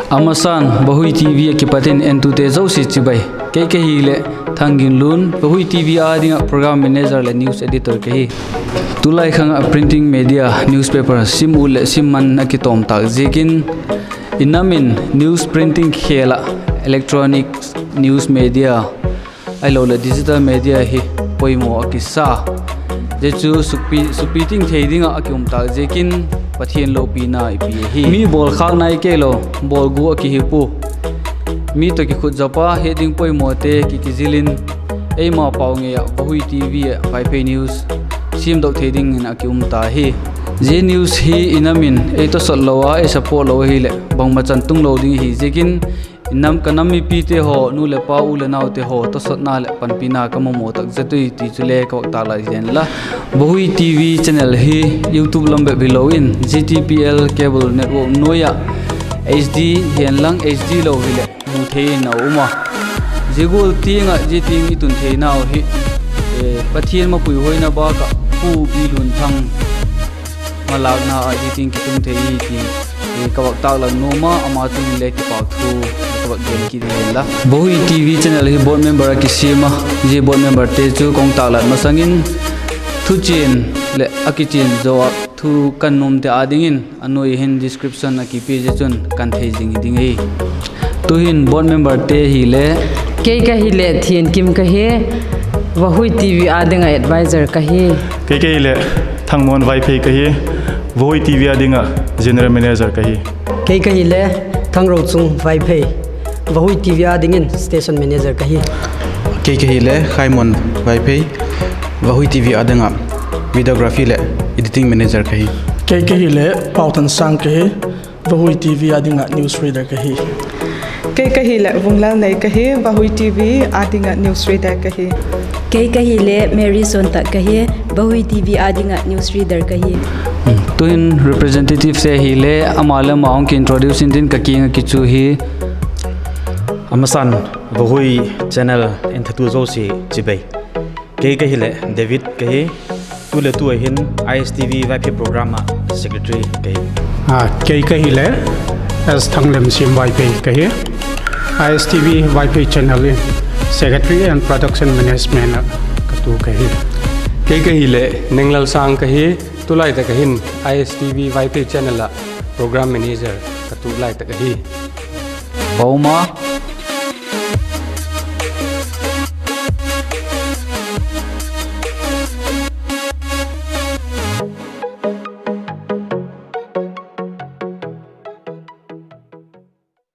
Amasan Bahui TV ki patin entute zo si chibai ke hi le thangin lun Bahui TV ading program manager le news editor ke hi tulai khang printing media newspaper sim ul sim man ki tom tak jekin inamin news printing khela electronic news media ailo le digital media hi poimo akisa je chu supiting thading akum tak jekin pathian lo pina ipi hi mi bol khak nai ke lo bol gu ki hi pu mi to ki khut japa heading poi mote ki zilin ei ma paw nge Bahui TV pai pe news sim do thading in akum ta hi je news hi inamin ei to sot lowa e support lo hi le bang ma chan tung lo ding hi jekin inam kanami pi te ho nu le pa u le naw te ho to sot na le pan pina ka mo tak zatui ti chule ko ta la jen la Bahui TV channel hi YouTube lambe below in GTPL cable network noya HD hian lang HD lo hi le mu the na uma jigul tinga jiting itun the naw hi pathian ma pui hoina ba ka pu bi lun thang malaw na jiting ki tum the hi ki ka wak ta la no ma ama tu le ki pa thu Bahui TV channel hi board member ki sima je board member te chu kong talat masangin thu chin le akichin zo thu kanum te adingin anoi hin description aki page chun kan thei jing ding ei tu hin board member te hi le ke ka hi le thien kim ka he Bahui TV adinga advisor ka he ke le thangmon vai phe ka he Bahui TV adinga general manager ka he ke le thangro chung vai phe Bahui TV adingin station manager kahi ke le khaimon vai phe Bahui TV adanga videography le editing manager kahi ke le pautan sang kahi Bahui TV adinga news reader kahi ke le bunglal nei kahi Bahui TV adinga news reader kahi ke le Mary Sonta kahi Bahui TV adinga news reader kahi tuin representative se hi le amala maung ki introduce in ka kinga kichu hi Amasan Bahui channel enthatu zo si chibai ke hile David ke tule tu hin ISTV YP program secretary ke hile as thanglem sim YP ke ISTV YP channel secretary and production management katu ke hile nenglal sang ke tulai ta hin ISTV YP channel program manager katu lai ta Bauma